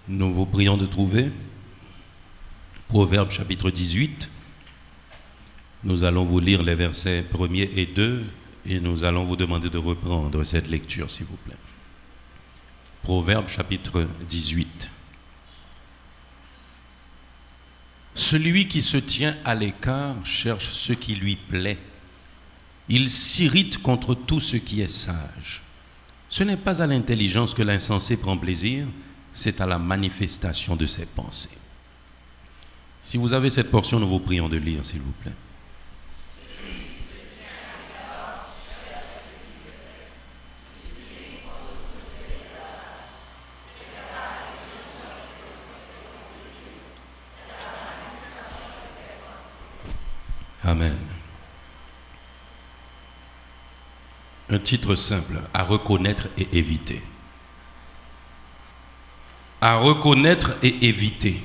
Nous vous prions de trouver Proverbe chapitre 18. Nous allons vous lire les versets 1er et 2 et nous allons vous demander de reprendre cette lecture, s'il vous plaît. Proverbe chapitre 18. Celui qui se tient à l'écart cherche ce qui lui plaît. Il s'irrite contre tout ce qui est sage. Ce n'est pas à l'intelligence que l'insensé prend plaisir, c'est à la manifestation de ses pensées. Si vous avez cette portion, nous vous prions de lire, s'il vous plaît. Amen. Un titre simple, à reconnaître et éviter. À reconnaître et éviter.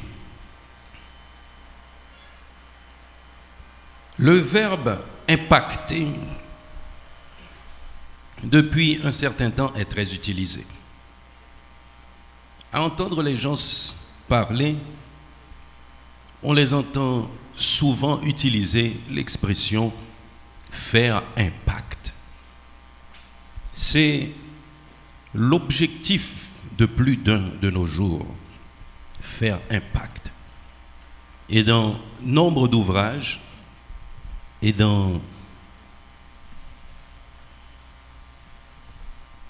Le verbe impacter, depuis un certain temps, est très utilisé. À entendre les gens parler, on les entend souvent utiliser l'expression faire impact. C'est l'objectif de plus d'un de nos jours, faire impact. Et dans nombre d'ouvrages et dans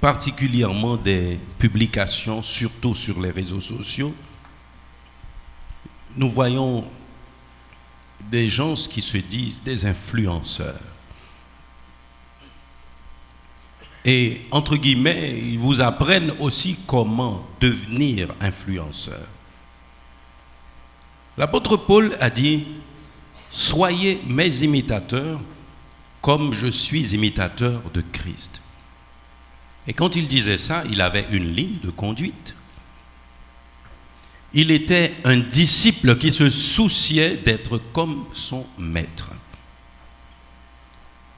particulièrement des publications, surtout sur les réseaux sociaux, nous voyons des gens qui se disent des influenceurs. Et entre guillemets, ils vous apprennent aussi comment devenir influenceur. L'apôtre Paul a dit « Soyez mes imitateurs comme je suis imitateur de Christ ». Et quand il disait ça, il avait une ligne de conduite. Il était un disciple qui se souciait d'être comme son maître.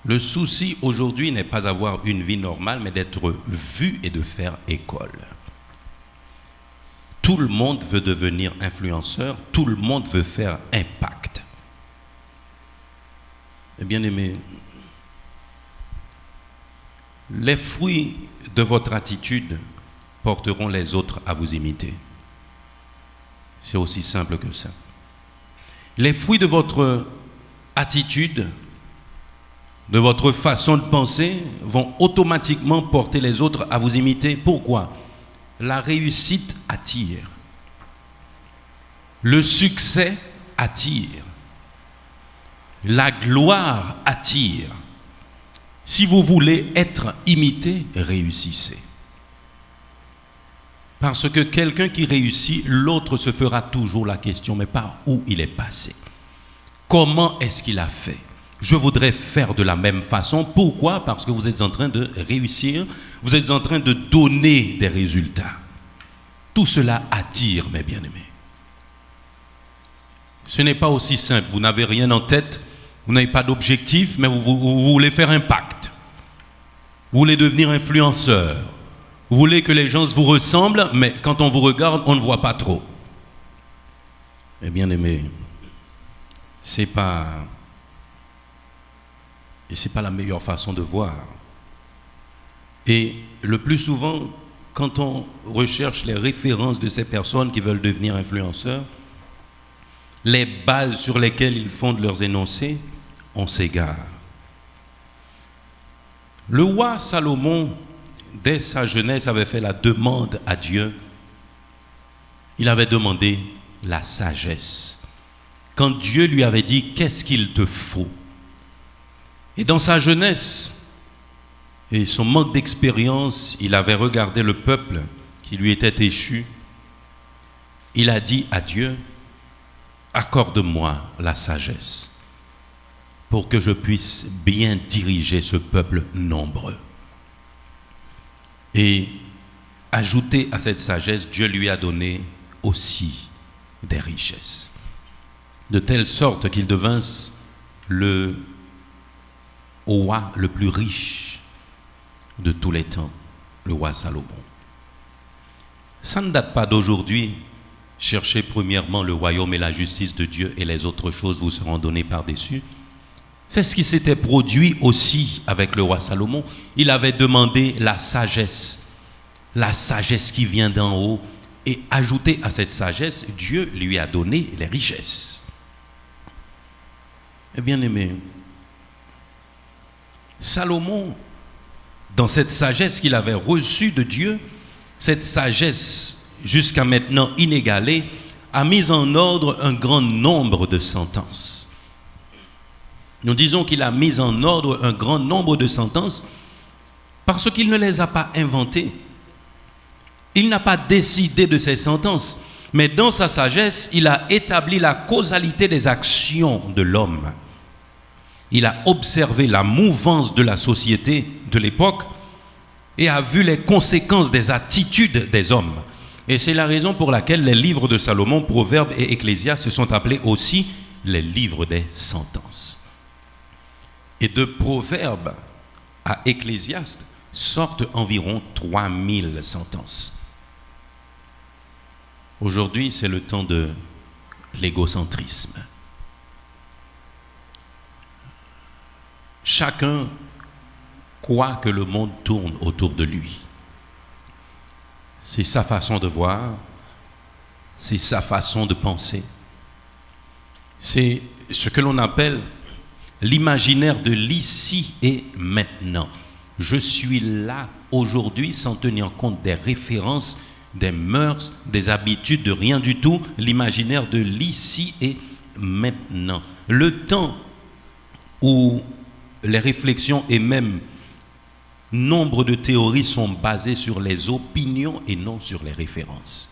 Le souci aujourd'hui n'est pas avoir une vie normale, mais d'être vu et de faire école. Tout le monde veut devenir influenceur, tout le monde veut faire impact. Et bien aimé, les fruits de votre attitude porteront les autres à vous imiter. C'est aussi simple que ça. Les fruits de votre attitude, de votre façon de penser, vont automatiquement porter les autres à vous imiter. Pourquoi? La réussite attire. Le succès attire. La gloire attire. Si vous voulez être imité, réussissez. Parce que quelqu'un qui réussit, l'autre se fera toujours la question, mais par où il est passé? Comment est-ce qu'il a fait? Je voudrais faire de la même façon. Pourquoi? Parce que vous êtes en train de réussir, vous êtes en train de donner des résultats. Tout cela attire, mes bien-aimés. Ce n'est pas aussi simple. Vous n'avez rien en tête, vous n'avez pas d'objectif, mais vous voulez faire impact. Vous voulez devenir influenceur. Vous voulez que les gens vous ressemblent, mais quand on vous regarde, on ne voit pas trop. Eh bien aimé, c'est pas la meilleure façon de voir. Et le plus souvent, quand on recherche les références de ces personnes qui veulent devenir influenceurs, les bases sur lesquelles ils fondent leurs énoncés, on s'égare. Le roi Salomon, dès sa jeunesse, avait fait la demande à Dieu. Il avait demandé la sagesse. Quand Dieu lui avait dit, qu'est-ce qu'il te faut? Et dans sa jeunesse et son manque d'expérience, il avait regardé le peuple qui lui était échu. Il a dit à Dieu, accorde-moi la sagesse pour que je puisse bien diriger ce peuple nombreux. Et ajouté à cette sagesse, Dieu lui a donné aussi des richesses, de telle sorte qu'il devint le roi le plus riche de tous les temps, le roi Salomon. Ça ne date pas d'aujourd'hui. Cherchez premièrement le royaume et la justice de Dieu et les autres choses vous seront données par-dessus. C'est ce qui s'était produit aussi avec le roi Salomon. Il avait demandé la sagesse qui vient d'en haut. Et ajouté à cette sagesse, Dieu lui a donné les richesses. Et bien aimé, Salomon, dans cette sagesse qu'il avait reçue de Dieu, cette sagesse jusqu'à maintenant inégalée, a mis en ordre un grand nombre de sentences. Nous disons qu'il a mis en ordre un grand nombre de sentences parce qu'il ne les a pas inventées. Il n'a pas décidé de ces sentences, mais dans sa sagesse, il a établi la causalité des actions de l'homme. Il a observé la mouvance de la société de l'époque et a vu les conséquences des attitudes des hommes. Et c'est la raison pour laquelle les livres de Salomon, Proverbes et Ecclésiastes se sont appelés aussi les livres des sentences. Et de Proverbes à Ecclésiastes sortent environ 3000 sentences. Aujourd'hui, c'est le temps de l'égocentrisme. Chacun croit que le monde tourne autour de lui. C'est sa façon de voir, c'est sa façon de penser. C'est ce que l'on appelle l'imaginaire de l'ici et maintenant. Je suis là aujourd'hui sans tenir compte des références, des mœurs, des habitudes, de rien du tout. L'imaginaire de l'ici et maintenant. Le temps où les réflexions et même nombre de théories sont basées sur les opinions et non sur les références.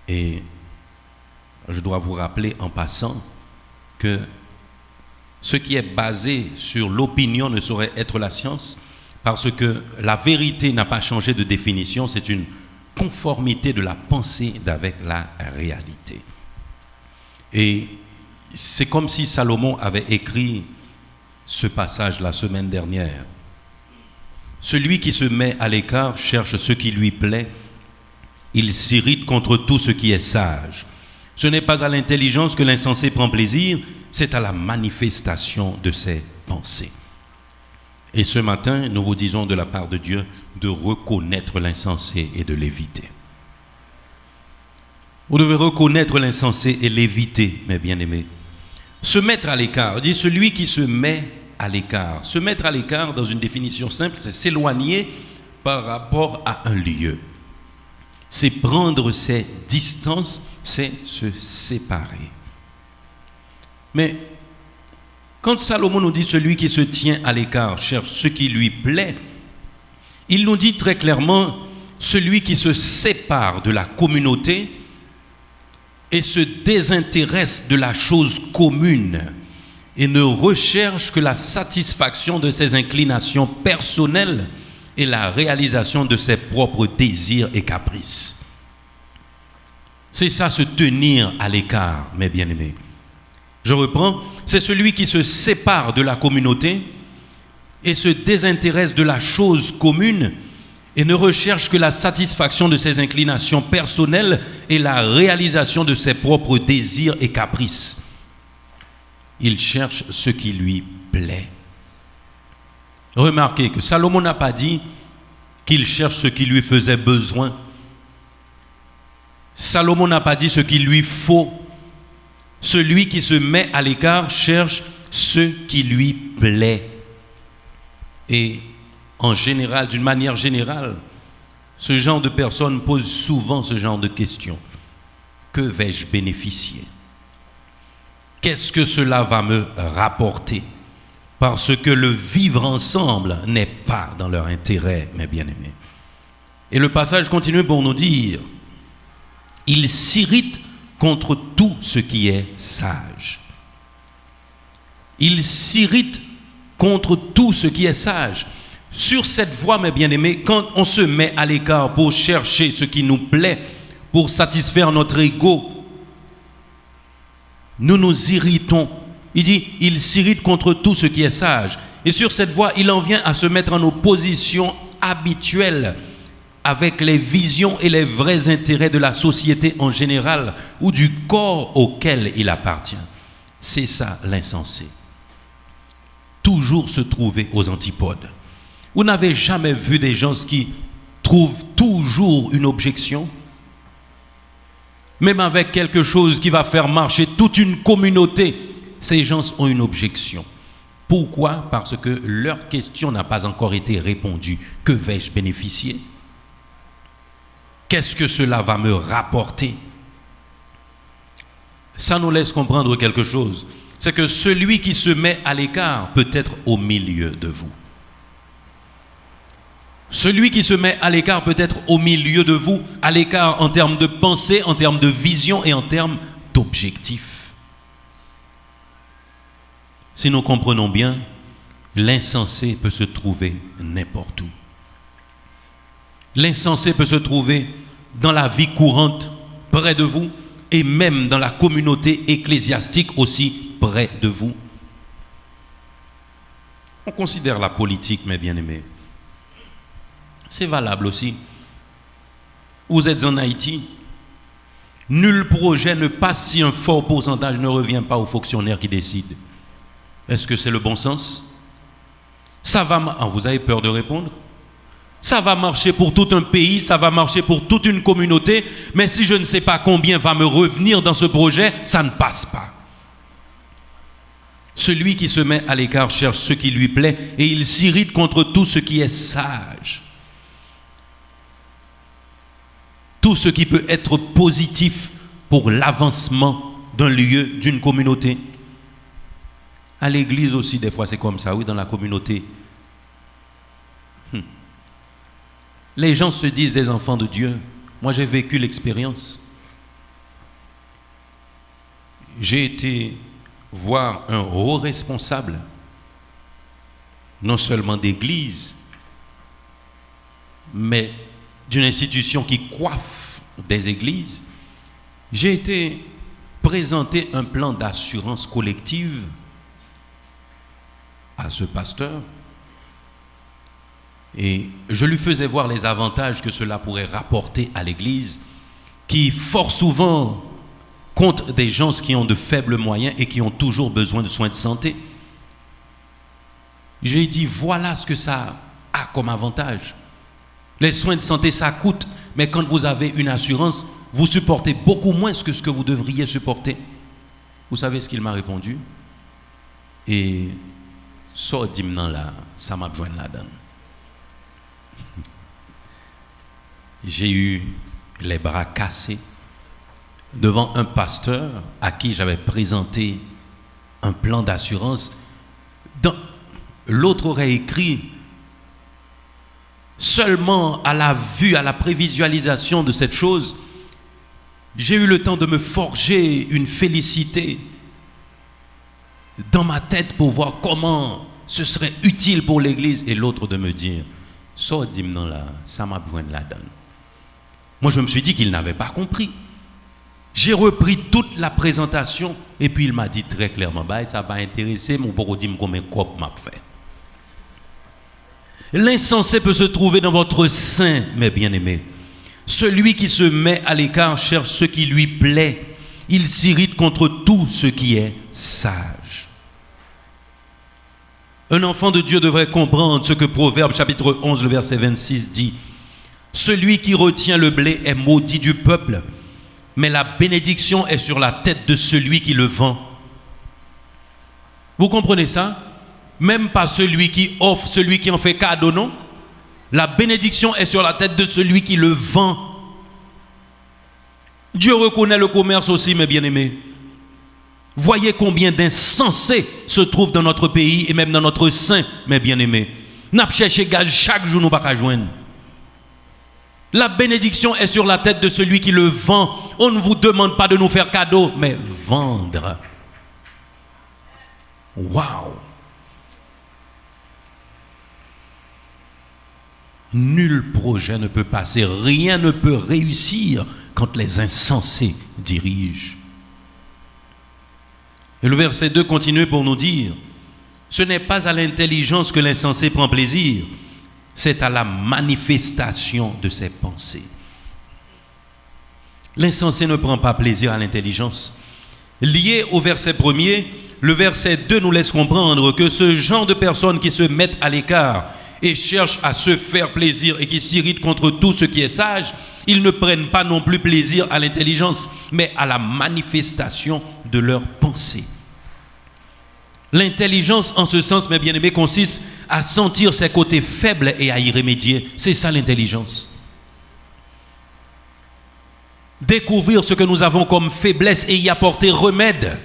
Et je dois vous rappeler en passant que ce qui est basé sur l'opinion ne saurait être la science, parce que la vérité n'a pas changé de définition, c'est une conformité de la pensée avec la réalité. Et c'est comme si Salomon avait écrit ce passage la semaine dernière. Celui qui se met à l'écart cherche ce qui lui plaît, il s'irrite contre tout ce qui est sage. Ce n'est pas à l'intelligence que l'insensé prend plaisir, c'est à la manifestation de ses pensées. Et ce matin, nous vous disons de la part de Dieu de reconnaître l'insensé et de l'éviter. Vous devez reconnaître l'insensé et l'éviter, mes bien-aimés. Se mettre à l'écart, dit celui qui se met à l'écart. Se mettre à l'écart, dans une définition simple, c'est s'éloigner par rapport à un lieu. C'est prendre ses distances, c'est se séparer. Mais quand Salomon nous dit celui qui se tient à l'écart cherche ce qui lui plaît, il nous dit très clairement celui qui se sépare de la communauté et se désintéresse de la chose commune et ne recherche que la satisfaction de ses inclinations personnelles et la réalisation de ses propres désirs et caprices. C'est ça, se tenir à l'écart, mes bien-aimés. Je reprends, c'est celui qui se sépare de la communauté et se désintéresse de la chose commune et ne recherche que la satisfaction de ses inclinations personnelles et la réalisation de ses propres désirs et caprices. Il cherche ce qui lui plaît. Remarquez que Salomon n'a pas dit qu'il cherche ce qui lui faisait besoin. Salomon n'a pas dit ce qu'il lui faut. Celui qui se met à l'écart cherche ce qui lui plaît. Et en général, d'une manière générale, ce genre de personnes pose souvent ce genre de questions. Que vais-je bénéficier? Qu'est-ce que cela va me rapporter? Parce que le vivre ensemble n'est pas dans leur intérêt, mes bien-aimés. Et le passage continue pour nous dire, il s'irrite contre tout ce qui est sage. Il s'irrite contre tout ce qui est sage. Sur cette voie, mes bien-aimés, quand on se met à l'écart pour chercher ce qui nous plaît, pour satisfaire notre ego, nous nous irritons. Il dit, il s'irrite contre tout ce qui est sage. Et sur cette voie, il en vient à se mettre en opposition habituelle avec les visions et les vrais intérêts de la société en général ou du corps auquel il appartient. C'est ça l'insensé. Toujours se trouver aux antipodes. Vous n'avez jamais vu des gens qui trouvent toujours une objection? Même avec quelque chose qui va faire marcher toute une communauté, ces gens ont une objection. Pourquoi? Parce que leur question n'a pas encore été répondue. Que vais-je bénéficier? Qu'est-ce que cela va me rapporter? Ça nous laisse comprendre quelque chose. C'est que celui qui se met à l'écart peut être au milieu de vous. Celui qui se met à l'écart peut être au milieu de vous, à l'écart en termes de pensée, en termes de vision et en termes d'objectifs. Si nous comprenons bien, l'insensé peut se trouver n'importe où. L'insensé peut se trouver dans la vie courante, près de vous, et même dans la communauté ecclésiastique aussi, près de vous. On considère la politique, mes bien-aimés. C'est valable aussi. Vous êtes en Haïti. Nul projet ne passe si un fort pourcentage ne revient pas aux fonctionnaires qui décident. Est-ce que c'est le bon sens? Ça va. Vous avez peur de répondre? Ça va marcher pour tout un pays, ça va marcher pour toute une communauté, mais si je ne sais pas combien va me revenir dans ce projet, ça ne passe pas. Celui qui se met à l'écart cherche ce qui lui plaît et il s'irrite contre tout ce qui est sage. Tout ce qui peut être positif pour l'avancement d'un lieu, d'une communauté. À l'église aussi, des fois, c'est comme ça, oui, dans la communauté. Les gens se disent des enfants de Dieu. Moi, j'ai vécu l'expérience. J'ai été voir un haut responsable, non seulement d'église, mais d'une institution qui coiffe des églises. J'ai été présenter un plan d'assurance collective à ce pasteur et je lui faisais voir les avantages que cela pourrait rapporter à l'église qui fort souvent compte des gens qui ont de faibles moyens et qui ont toujours besoin de soins de santé. J'ai dit voilà ce que ça a comme avantage. Les soins de santé, ça coûte, mais quand vous avez une assurance, vous supportez beaucoup moins que ce que vous devriez supporter. Vous savez ce qu'il m'a répondu? Et ça, dis-moi là, ça m'a besoin là-dedans. J'ai eu les bras cassés devant un pasteur à qui j'avais présenté un plan d'assurance. L'autre aurait écrit seulement à la vue, à la prévisualisation de cette chose, j'ai eu le temps de me forger une félicité dans ma tête pour voir comment ce serait utile pour l'Église, et l'autre de me dire, ça dit non là, ça m'a besoin de la donne. Moi je me suis dit qu'il n'avait pas compris. J'ai repris toute la présentation et puis il m'a dit très clairement, bah, ça va intéresser, mon pour dire combien de copes m'a fait. L'insensé peut se trouver dans votre sein, mes bien-aimés. Celui qui se met à l'écart cherche ce qui lui plaît. Il s'irrite contre tout ce qui est sage. Un enfant de Dieu devrait comprendre ce que Proverbe chapitre 11, le verset 26 dit. Celui qui retient le blé est maudit du peuple, mais la bénédiction est sur la tête de celui qui le vend. Vous comprenez ça? Même pas celui qui offre, celui qui en fait cadeau, non? La bénédiction est sur la tête de celui qui le vend. Dieu reconnaît le commerce aussi, mes bien-aimés. Voyez combien d'insensés se trouvent dans notre pays et même dans notre sein, mes bien-aimés. N'a cherché gage chaque jour, nous pas qu'à joindre. La bénédiction est sur la tête de celui qui le vend. On ne vous demande pas de nous faire cadeau, mais vendre. Waouh! Nul projet ne peut passer, rien ne peut réussir quand les insensés dirigent. Et le verset 2 continue pour nous dire, ce n'est pas à l'intelligence que l'insensé prend plaisir, c'est à la manifestation de ses pensées. L'insensé ne prend pas plaisir à l'intelligence. Lié au verset 1er, le verset 2 nous laisse comprendre que ce genre de personnes qui se mettent à l'écart et cherchent à se faire plaisir et qui s'irritent contre tout ce qui est sage, ils ne prennent pas non plus plaisir à l'intelligence, mais à la manifestation de leurs pensées. L'intelligence, en ce sens, mes bien-aimés, consiste à sentir ses côtés faibles et à y remédier. C'est ça l'intelligence. Découvrir ce que nous avons comme faiblesse et y apporter remède.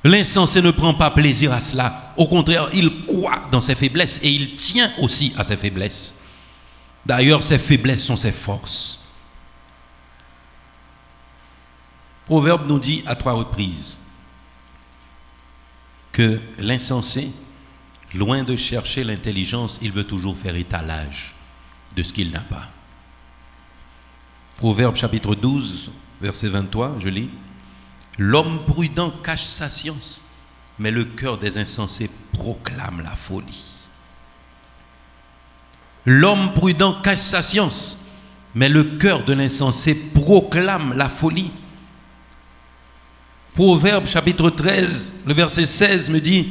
L'insensé ne prend pas plaisir à cela. Au contraire, il croit dans ses faiblesses et il tient aussi à ses faiblesses. D'ailleurs, ses faiblesses sont ses forces. Proverbe nous dit à 3 reprises que l'insensé, loin de chercher l'intelligence, il veut toujours faire étalage de ce qu'il n'a pas. Proverbe chapitre 12, verset 23, je lis. L'homme prudent cache sa science, mais le cœur des insensés proclame la folie. L'homme prudent cache sa science, mais le cœur de l'insensé proclame la folie. Proverbe chapitre 13, le verset 16 me dit,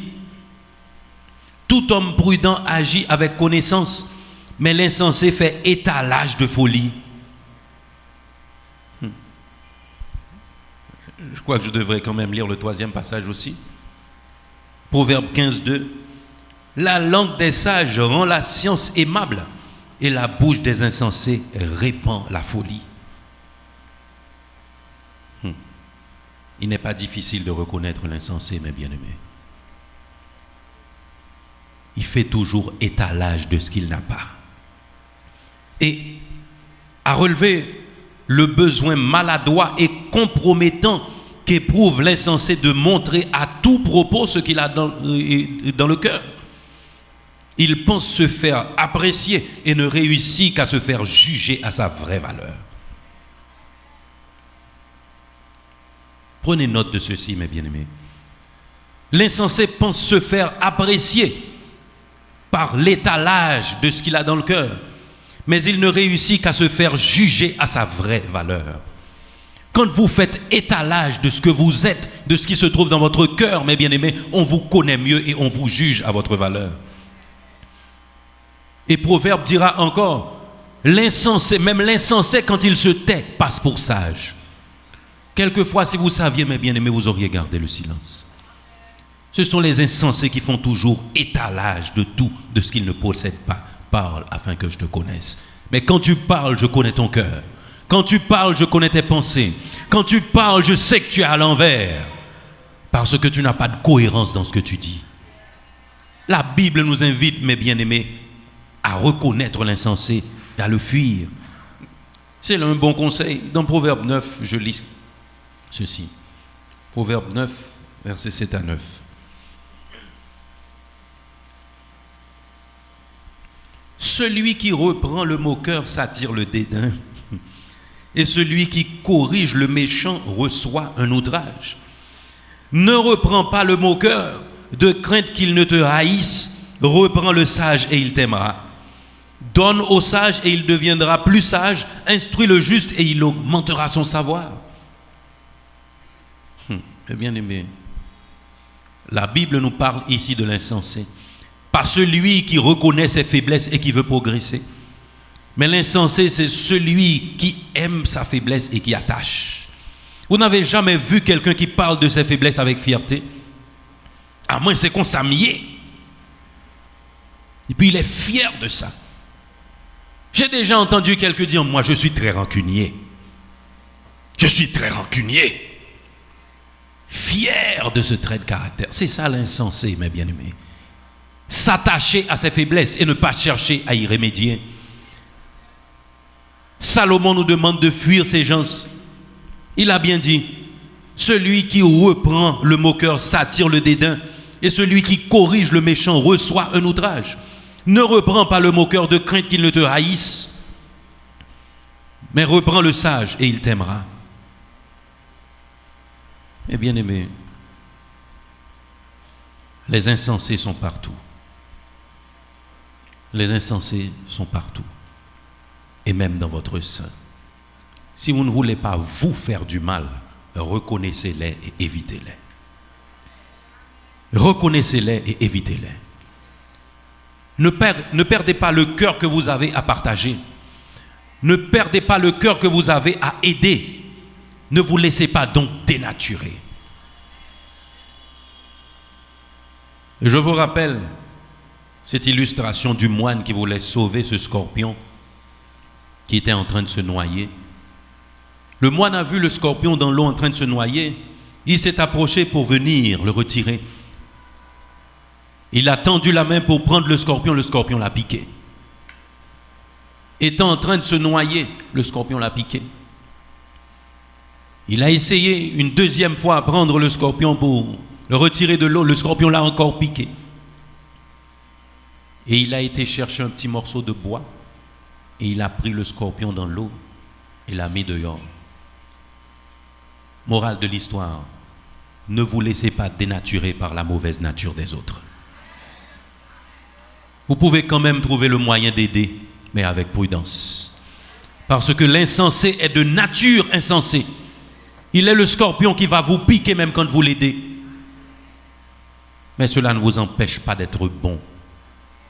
tout homme prudent agit avec connaissance, mais l'insensé fait étalage de folie. Je crois que je devrais quand même lire le 3e passage aussi. Proverbe 15, 2. La langue des sages rend la science aimable et la bouche des insensés répand la folie. Il n'est pas difficile de reconnaître l'insensé, mes bien-aimés. Il fait toujours étalage de ce qu'il n'a pas. Et à relever le besoin maladroit et compromettant qu'éprouve l'insensé de montrer à tout propos ce qu'il a dans le cœur. Il pense se faire apprécier et ne réussit qu'à se faire juger à sa vraie valeur. Prenez note de ceci, mes bien-aimés. L'insensé pense se faire apprécier par l'étalage de ce qu'il a dans le cœur, mais il ne réussit qu'à se faire juger à sa vraie valeur. Quand vous faites étalage de ce que vous êtes, de ce qui se trouve dans votre cœur, mes bien-aimés, on vous connaît mieux et on vous juge à votre valeur. Et Proverbe dira encore, l'insensé, même l'insensé quand il se tait, passe pour sage. Quelquefois, si vous saviez, mes bien-aimés, vous auriez gardé le silence. Ce sont les insensés qui font toujours étalage de tout, de ce qu'ils ne possèdent pas. Parle afin que je te connaisse. Mais quand tu parles, je connais ton cœur. Quand tu parles, je connais tes pensées. Quand tu parles, je sais que tu es à l'envers. Parce que tu n'as pas de cohérence dans ce que tu dis. La Bible nous invite, mes bien-aimés, à reconnaître l'insensé et à le fuir. C'est un bon conseil. Dans Proverbe 9, je lis ceci. Proverbe 9, versets 7 à 9. Celui qui reprend le moqueur s'attire le dédain, et celui qui corrige le méchant reçoit un outrage. Ne reprends pas le moqueur, de crainte qu'il ne te haïsse, reprends le sage et il t'aimera. Donne au sage et il deviendra plus sage, instruis le juste et il augmentera son savoir. Bien-aimé, la Bible nous parle ici de l'insensé. Pas celui qui reconnaît ses faiblesses et qui veut progresser. Mais l'insensé, c'est celui qui aime sa faiblesse et qui attache. Vous n'avez jamais vu quelqu'un qui parle de ses faiblesses avec fierté? À moins c'est qu'on s'amie. Et puis il est fier de ça. J'ai déjà entendu quelqu'un dire, moi je suis très rancunier. Je suis très rancunier. Fier de ce trait de caractère. C'est ça l'insensé, mes bien-aimés. S'attacher à ses faiblesses et ne pas chercher à y remédier. Salomon nous demande de fuir ces gens. Il a bien dit, celui qui reprend le moqueur s'attire le dédain et celui qui corrige le méchant reçoit un outrage. Ne reprends pas le moqueur de crainte qu'il ne te haïsse, mais reprends le sage et il t'aimera. Mais bien aimé, les insensés sont partout. Les insensés sont partout, et même dans votre sein. Si vous ne voulez pas vous faire du mal, reconnaissez-les et évitez-les. Reconnaissez-les et évitez-les. Ne perdez pas le cœur que vous avez à partager. Ne perdez pas le cœur que vous avez à aider. Ne vous laissez pas donc dénaturer. Je vous rappelle cette illustration du moine qui voulait sauver ce scorpion qui était en train de se noyer. Le moine a vu le scorpion dans l'eau en train de se noyer. Il s'est approché pour venir le retirer. Il a tendu la main pour prendre le scorpion l'a piqué. Étant en train de se noyer, le scorpion l'a piqué. Il a essayé une deuxième fois à prendre le scorpion pour le retirer de l'eau, le scorpion l'a encore piqué. Et il a été chercher un petit morceau de bois et il a pris le scorpion dans l'eau et l'a mis dehors. Morale de l'histoire, ne vous laissez pas dénaturer par la mauvaise nature des autres. Vous pouvez quand même trouver le moyen d'aider, mais avec prudence. Parce que l'insensé est de nature insensée. Il est le scorpion qui va vous piquer même quand vous l'aidez. Mais cela ne vous empêche pas d'être bon.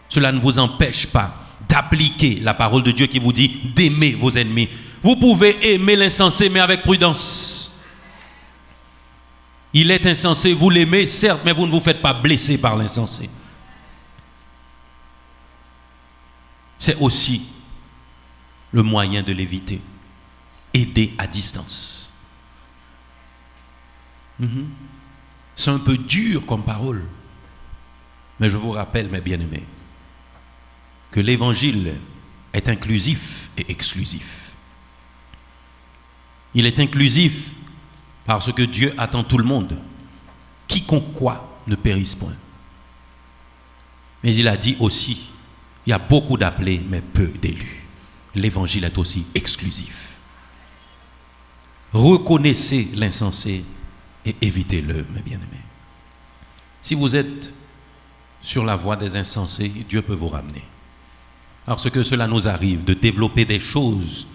Cela ne vous empêche pas d'appliquer la parole de Dieu qui vous dit d'aimer vos ennemis. Vous pouvez aimer l'insensé, mais avec prudence. Il est insensé, vous l'aimez, certes, mais vous ne vous faites pas blesser par l'insensé. C'est aussi le moyen de l'éviter. Aider à distance. C'est un peu dur comme parole. Mais je vous rappelle, mes bien-aimés, que l'évangile est inclusif et exclusif. Il est inclusif parce que Dieu attend tout le monde. Quiconque quoi ne périsse point. Mais il a dit aussi, il y a beaucoup d'appelés, mais peu d'élus. L'évangile est aussi exclusif. Reconnaissez l'insensé et évitez-le, mes bien-aimés. Si vous êtes sur la voie des insensés, Dieu peut vous ramener. Parce que cela nous arrive de développer des choses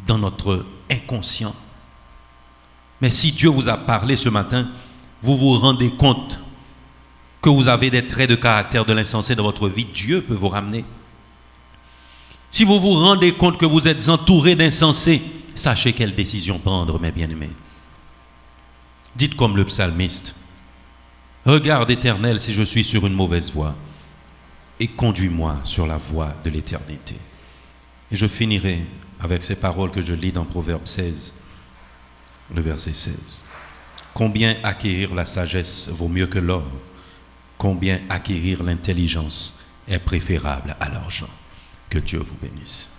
dans notre inconscient. Mais si Dieu vous a parlé ce matin, vous vous rendez compte que vous avez des traits de caractère de l'insensé dans votre vie, Dieu peut vous ramener. Si vous vous rendez compte que vous êtes entouré d'insensés, sachez quelle décision prendre, mes bien-aimés. Dites comme le psalmiste, « Regarde, Éternel, si je suis sur une mauvaise voie, et conduis-moi sur la voie de l'éternité. » Et je finirai avec ces paroles que je lis dans Proverbe 16, le verset 16. « Combien acquérir la sagesse vaut mieux que l'or, combien acquérir l'intelligence est préférable à l'argent. » Que Dieu vous bénisse.